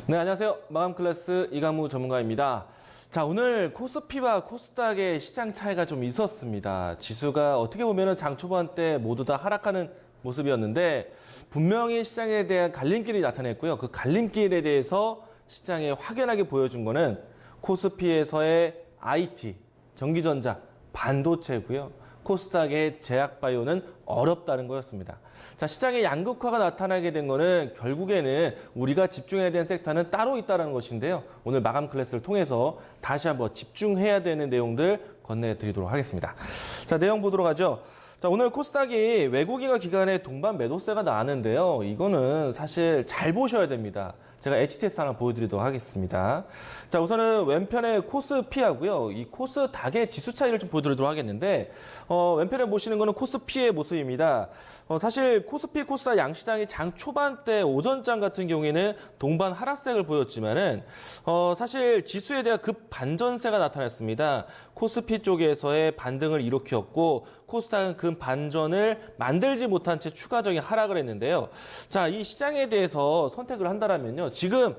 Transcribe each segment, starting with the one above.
네, 안녕하세요. 마감 클래스 이강무 전문가입니다. 자, 오늘 코스피와 코스닥의 시장 차이가 좀 있었습니다. 지수가 어떻게 보면 장 초반 때 모두 다 하락하는 모습이었는데 분명히 시장에 대한 갈림길이 나타냈고요. 그 갈림길에 대해서 시장에 확연하게 보여준 거는 코스피에서의 IT, 전기전자, 반도체고요. 코스닥의 제약바이오는 어렵다는 거였습니다. 자, 시장의 양극화가 나타나게 된 거는 결국에는 우리가 집중해야 되는 섹터는 따로 있다는 것인데요. 오늘 마감 클래스를 통해서 다시 한번 집중해야 되는 내용들 건네드리도록 하겠습니다. 자, 내용 보도록 하죠. 자, 오늘 코스닥이 외국인과 기관의 동반 매도세가 나왔는데요. 이거는 사실 잘 보셔야 됩니다. 제가 HTS 하나 보여드리도록 하겠습니다. 자, 우선은 왼편에 코스피하고요. 이 코스닥의 지수 차이를 좀 보여드리도록 하겠는데, 왼편에 보시는 거는 코스피의 모습입니다. 사실 코스피, 코스닥 양시장이 장 초반 때 오전장 같은 경우에는 동반 하락세를 보였지만은, 사실 지수에 대한 급 반전세가 나타났습니다. 코스피 쪽에서의 반등을 일으켰고, 코스닥은 그 반전을 만들지 못한 채 추가적인 하락을 했는데요. 자, 이 시장에 대해서 선택을 한다면요. 지금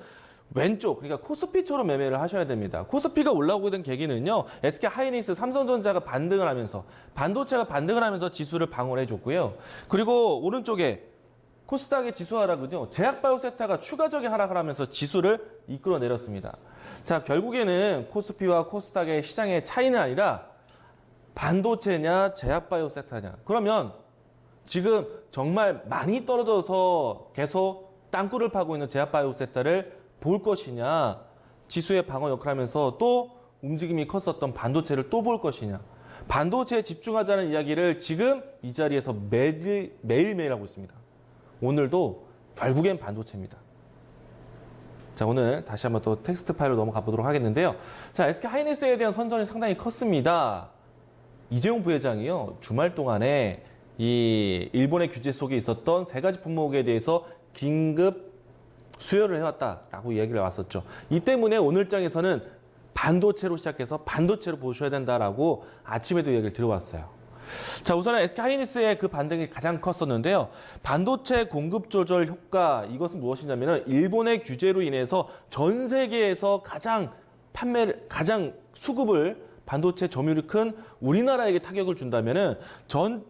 왼쪽, 그러니까 코스피처럼 매매를 하셔야 됩니다. 코스피가 올라오게 된 계기는요. SK하이닉스, 삼성전자가 반등을 하면서, 반도체가 반등을 하면서 지수를 방어를 해줬고요. 그리고 오른쪽에 코스닥의 지수 하락은요. 제약바이오 섹터가 추가적인 하락을 하면서 지수를 이끌어 내렸습니다. 자, 결국에는 코스피와 코스닥의 시장의 차이는 아니라 반도체냐 제약바이오 섹터냐. 그러면 지금 정말 많이 떨어져서 계속 땅굴을 파고 있는 제약바이오 섹터를 볼 것이냐, 지수의 방어 역할을 하면서 또 움직임이 컸었던 반도체를 또 볼 것이냐. 반도체에 집중하자는 이야기를 지금 이 자리에서 매일매일 하고 있습니다. 오늘도 결국엔 반도체입니다. 자, 오늘 다시 한번 또 텍스트 파일로 넘어가 보도록 하겠는데요. 자, SK하이닉스에 대한 선전이 상당히 컸습니다. 이재용 부회장이요, 주말 동안에 이 일본의 규제 속에 있었던 세 가지 품목에 대해서 긴급 수혈을 해왔다라고 이야기를 해왔었죠. 이 때문에 오늘 장에서는 반도체로 시작해서 반도체로 보셔야 된다라고 아침에도 이야기를 들어왔어요. 자, 우선은 SK하이닉스의 그 반등이 가장 컸었는데요. 반도체 공급 조절 효과, 이것은 무엇이냐면은 일본의 규제로 인해서 전 세계에서 가장 수급을 반도체 점유율이 큰 우리나라에게 타격을 준다면은 전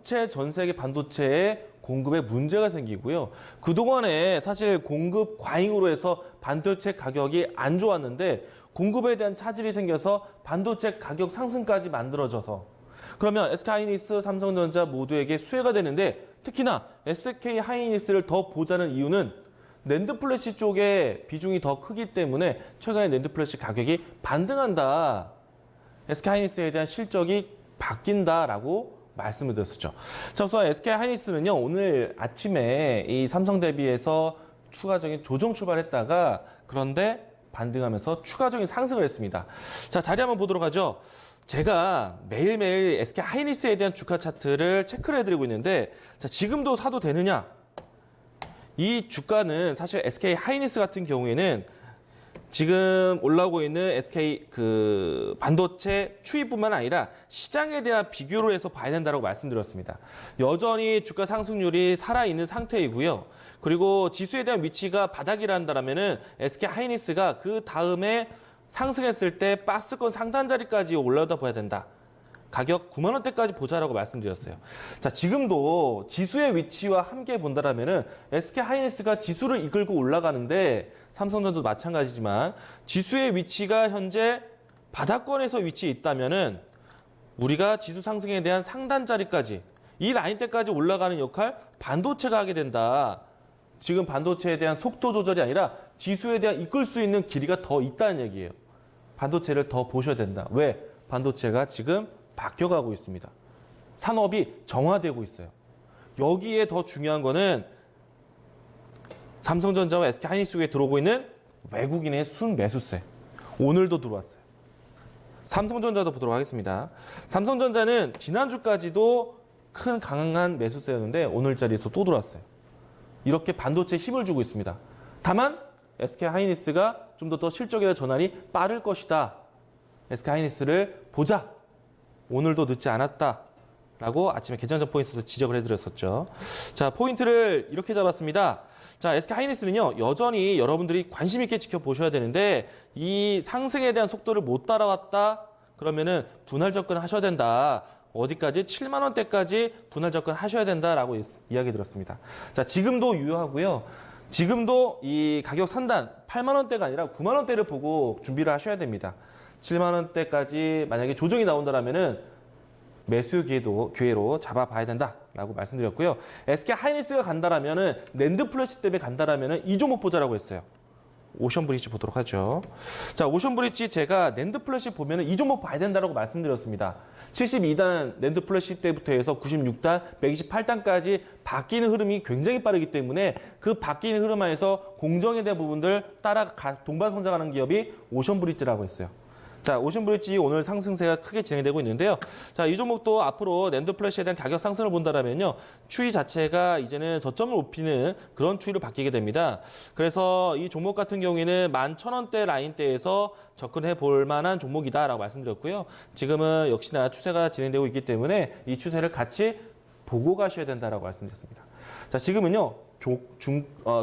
세계 반도체에 공급에 문제가 생기고요. 그동안에 사실 공급 과잉으로 해서 반도체 가격이 안 좋았는데 공급에 대한 차질이 생겨서 반도체 가격 상승까지 만들어져서 그러면 SK하이닉스, 삼성전자 모두에게 수혜가 되는데 특히나 SK하이닉스를 더 보자는 이유는 낸드 플래시 쪽에 비중이 더 크기 때문에 최근에 낸드 플래시 가격이 반등한다. SK하이닉스에 대한 실적이 바뀐다라고 말씀을 드렸었죠. 자, 우선 SK하이닉스는요, 오늘 아침에 이 삼성 대비해서 추가적인 조정 출발했다가 그런데 반등하면서 추가적인 상승을 했습니다. 자, 자리 한번 보도록 하죠. 제가 매일매일 SK하이닉스에 대한 주가 차트를 체크를 해드리고 있는데, 자, 지금도 사도 되느냐? 이 주가는 사실 SK하이닉스 같은 경우에는 지금 올라오고 있는 SK 반도체 추이뿐만 아니라 시장에 대한 비교로 해서 봐야 된다고 말씀드렸습니다. 여전히 주가 상승률이 살아있는 상태이고요. 그리고 지수에 대한 위치가 바닥이란다면은 SK하이닉스가 그 다음에 상승했을 때 박스권 상단 자리까지 올라오다 봐야 된다. 가격 9만 원대까지 보자라고 말씀드렸어요. 자, 지금도 지수의 위치와 함께 본다라면은 SK하이닉스가 지수를 이끌고 올라가는데 삼성전자도 마찬가지지만 지수의 위치가 현재 바닥권에서 위치해 있다면은 우리가 지수 상승에 대한 상단 자리까지 이 라인대까지 올라가는 역할 반도체가 하게 된다. 지금 반도체에 대한 속도 조절이 아니라 지수에 대한 이끌 수 있는 길이가 더 있다는 얘기예요. 반도체를 더 보셔야 된다. 왜? 반도체가 지금 바뀌어가고 있습니다. 산업이 정화되고 있어요. 여기에 더 중요한 거는 삼성전자와 SK하이닉스에 들어오고 있는 외국인의 순매수세. 오늘도 들어왔어요. 삼성전자도 보도록 하겠습니다. 삼성전자는 지난주까지도 큰 강한 매수세였는데 오늘 자리에서 또 들어왔어요. 이렇게 반도체에 힘을 주고 있습니다. 다만 SK하이닉스가 좀 더 실적에 대한 전환이 빠를 것이다. SK하이닉스를 보자. 오늘도 늦지 않았다. 라고 아침에 개장전 포인트에서 지적을 해드렸었죠. 자, 포인트를 이렇게 잡았습니다. 자, SK 하이닉스는요, 여전히 여러분들이 관심 있게 지켜보셔야 되는데, 이 상승에 대한 속도를 못 따라왔다? 그러면은 분할 접근하셔야 된다. 어디까지? 7만 원대까지 분할 접근하셔야 된다라고 이야기 들었습니다. 자, 지금도 유효하고요. 지금도 이 가격 산단 8만 원대가 아니라 9만 원대를 보고 준비를 하셔야 됩니다. 7만 원대까지 만약에 조정이 나온다라면은 매수 기회로 잡아봐야 된다라고 말씀드렸고요. SK 하이닉스가 간다라면은 낸드 플래시 때문에 간다라면은 이 종목 보자라고 했어요. 오션 브릿지 보도록 하죠. 자, 오션 브릿지 제가 낸드 플래시 보면은 이 종목 봐야 된다라고 말씀드렸습니다. 72단 낸드 플래시 때부터 해서 96단, 128단까지 바뀌는 흐름이 굉장히 빠르기 때문에 그 바뀌는 흐름 안에서 공정에 대한 부분들 따라 동반 성장하는 기업이 오션 브릿지라고 했어요. 자, 오션 브릿지 오늘 상승세가 크게 진행되고 있는데요. 자, 이 종목도 앞으로 낸드 플래시에 대한 가격 상승을 본다라면요, 추이 자체가 이제는 저점을 높이는 그런 추이로 바뀌게 됩니다. 그래서 이 종목 같은 경우에는 11,000원대 라인대에서 접근해 볼 만한 종목이다라고 말씀드렸고요. 지금은 역시나 추세가 진행되고 있기 때문에 이 추세를 같이 보고 가셔야 된다라고 말씀드렸습니다. 자, 지금은요,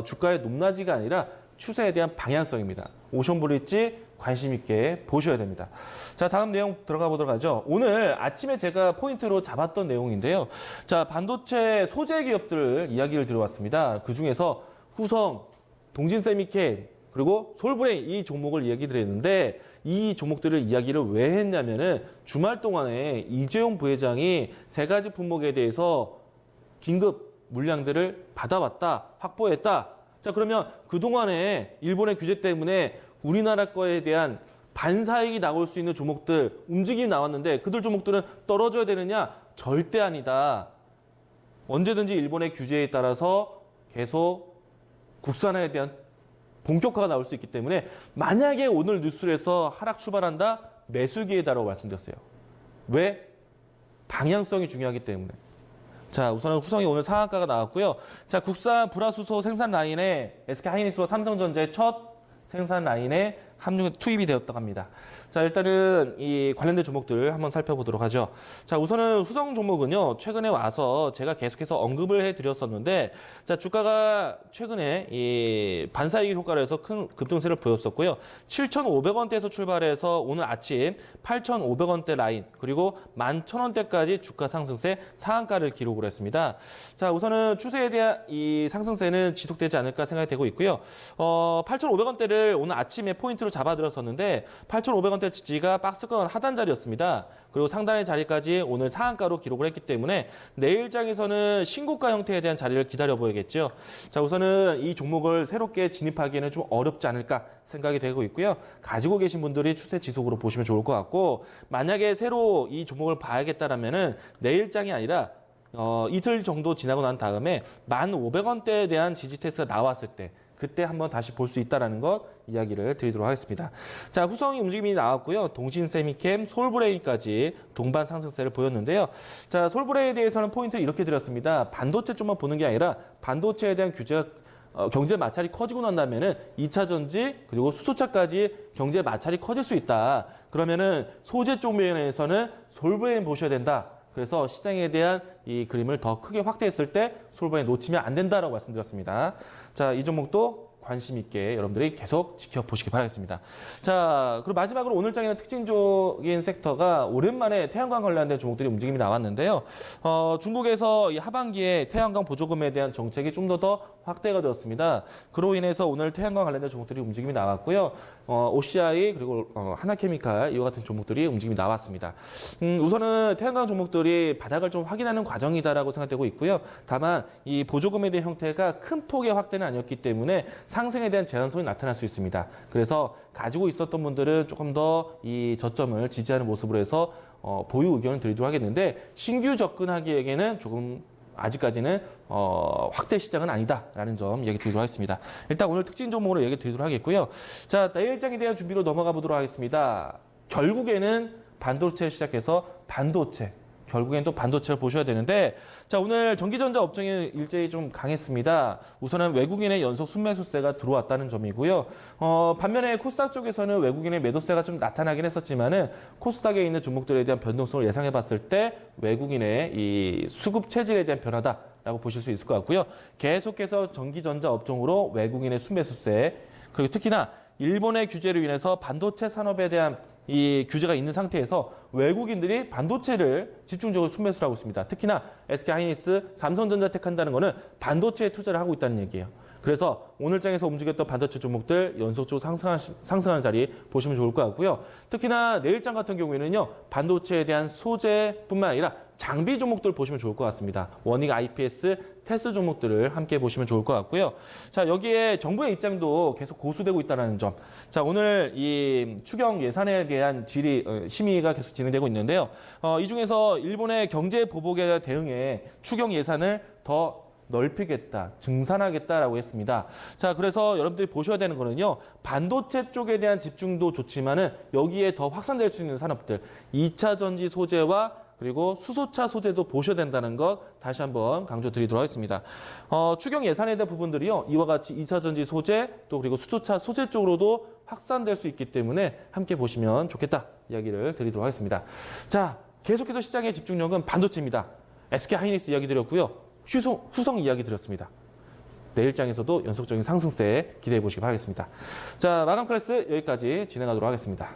주가의 높낮이가 아니라 추세에 대한 방향성입니다. 오션 브릿지 관심 있게 보셔야 됩니다. 자, 다음 내용 들어가 보도록 하죠. 오늘 아침에 제가 포인트로 잡았던 내용인데요. 자, 반도체 소재 기업들 이야기를 들어왔습니다. 그 중에서 후성, 동진세미캔, 그리고 솔브레인 이 종목을 이야기 드렸는데 이 종목들을 이야기를 왜 했냐면은 주말 동안에 이재용 부회장이 세 가지 품목에 대해서 긴급 물량들을 받아왔다, 확보했다. 자, 그러면 그동안에 일본의 규제 때문에 우리나라 거에 대한 반사익이 나올 수 있는 종목들, 움직임이 나왔는데 그들 종목들은 떨어져야 되느냐? 절대 아니다. 언제든지 일본의 규제에 따라서 계속 국산화에 대한 본격화가 나올 수 있기 때문에 만약에 오늘 뉴스에서 하락 출발한다? 매수 기회다라고 말씀드렸어요. 왜? 방향성이 중요하기 때문에. 자, 우선은 후성이 오늘 상한가가 나왔고요. 자, 국산 불화수소 생산 라인에 SK 하이닉스와 삼성전자의 첫 생산 라인에 투입이 되었다고 합니다. 자, 일단은 이 관련된 종목들 한번 살펴보도록 하죠. 자, 우선은 후성 종목은요, 최근에 와서 제가 계속해서 언급을 해드렸었는데, 자, 주가가 최근에 이 반사이익 효과를 해서 큰 급등세를 보였었고요. 7,500원대에서 출발해서 오늘 아침 8,500원대 라인, 그리고 11,000원대까지 주가 상승세 상한가를 기록을 했습니다. 자, 우선은 추세에 대한 이 상승세는 지속되지 않을까 생각이 되고 있고요. 8,500원대를 오늘 아침에 포인트로 잡아들었었는데, 8,500원대 지지가 박스권 하단 자리였습니다. 그리고 상단의 자리까지 오늘 상한가로 기록을 했기 때문에 내일장에서는 신고가 형태에 대한 자리를 기다려보야겠죠. 자, 우선은 이 종목을 새롭게 진입하기에는 좀 어렵지 않을까 생각이 되고 있고요. 가지고 계신 분들이 추세 지속으로 보시면 좋을 것 같고, 만약에 새로 이 종목을 봐야겠다라면은 내일장이 아니라 이틀 정도 지나고 난 다음에 1,500원대에 대한 지지 테스트가 나왔을 때 그때 한번 다시 볼 수 있다는 것 이야기를 드리도록 하겠습니다. 자, 후성이 움직임이 나왔고요. 동신세미캠, 솔브레인까지 동반 상승세를 보였는데요. 자, 솔브레인에 대해서는 포인트를 이렇게 드렸습니다. 반도체 쪽만 보는 게 아니라 반도체에 대한 규제가 경제 마찰이 커지고 난다면은 2차 전지 그리고 수소차까지 경제 마찰이 커질 수 있다. 그러면은 소재 쪽 면에서는 솔브레인 보셔야 된다. 그래서 시장에 대한 이 그림을 더 크게 확대했을 때 솔브레인 놓치면 안 된다라고 말씀드렸습니다. 자, 이 종목도 관심 있게 여러분들이 계속 지켜보시기 바라겠습니다. 자, 그리고 마지막으로 오늘 장에는 특징적인 섹터가 오랜만에 태양광 관련된 종목들이 움직임이 나왔는데요. 중국에서 이 하반기에 태양광 보조금에 대한 정책이 좀 더 확대가 되었습니다. 그로 인해서 오늘 태양광 관련된 종목들이 움직임이 나왔고요. OCI 그리고 하나케미칼 이와 같은 종목들이 움직임이 나왔습니다. 우선은 태양광 종목들이 바닥을 좀 확인하는 과정이다라고 생각되고 있고요. 다만 이 보조금에 대한 형태가 큰 폭의 확대는 아니었기 때문에 상승에 대한 제한성이 나타날 수 있습니다. 그래서 가지고 있었던 분들은 조금 더 이 저점을 지지하는 모습으로 해서 보유 의견을 드리도록 하겠는데, 신규 접근하기에는 조금 아직까지는 확대 시장은 아니다라는 점 얘기 드리도록 하겠습니다. 일단 오늘 특징 종목으로 얘기 드리도록 하겠고요. 자, 내일장에 대한 준비로 넘어가 보도록 하겠습니다. 결국에는 반도체 시작해서 반도체, 결국엔 또 반도체를 보셔야 되는데, 자, 오늘 전기전자 업종이 일제히 좀 강했습니다. 우선은 외국인의 연속 순매수세가 들어왔다는 점이고요. 반면에 코스닥 쪽에서는 외국인의 매도세가 좀 나타나긴 했었지만은 코스닥에 있는 종목들에 대한 변동성을 예상해 봤을 때 외국인의 이 수급 체질에 대한 변화다라고 보실 수 있을 것 같고요. 계속해서 전기전자 업종으로 외국인의 순매수세, 그리고 특히나 일본의 규제로 인해서 반도체 산업에 대한 이 규제가 있는 상태에서 외국인들이 반도체를 집중적으로 순매수를 하고 있습니다. 특히나 SK하이닉스, 삼성전자 택한다는 거는 반도체에 투자를 하고 있다는 얘기예요. 그래서 오늘장에서 움직였던 반도체 종목들 연속적으로 상승하는 자리 보시면 좋을 것 같고요. 특히나 내일장 같은 경우에는요, 반도체에 대한 소재뿐만 아니라 장비 종목들 보시면 좋을 것 같습니다. 원익, IPS, 테스 종목들을 함께 보시면 좋을 것 같고요. 자, 여기에 정부의 입장도 계속 고수되고 있다는 점. 자, 오늘 이 추경 예산에 대한 심의가 계속 진행되고 있는데요. 이 중에서 일본의 경제 보복에 대응해 추경 예산을 더 넓히겠다, 증산하겠다라고 했습니다. 자, 그래서 여러분들이 보셔야 되는 거는요, 반도체 쪽에 대한 집중도 좋지만은 여기에 더 확산될 수 있는 산업들, 2차 전지 소재와 그리고 수소차 소재도 보셔야 된다는 것 다시 한번 강조드리도록 하겠습니다. 추경 예산에 대한 부분들이요, 이와 같이 2차 전지 소재 또 그리고 수소차 소재 쪽으로도 확산될 수 있기 때문에 함께 보시면 좋겠다 이야기를 드리도록 하겠습니다. 자, 계속해서 시장의 집중력은 반도체입니다. SK하이닉스 이야기 드렸고요. 후성 이야기 드렸습니다. 내일장에서도 연속적인 상승세 기대해 보시기 바라겠습니다. 자, 마감 클래스 여기까지 진행하도록 하겠습니다.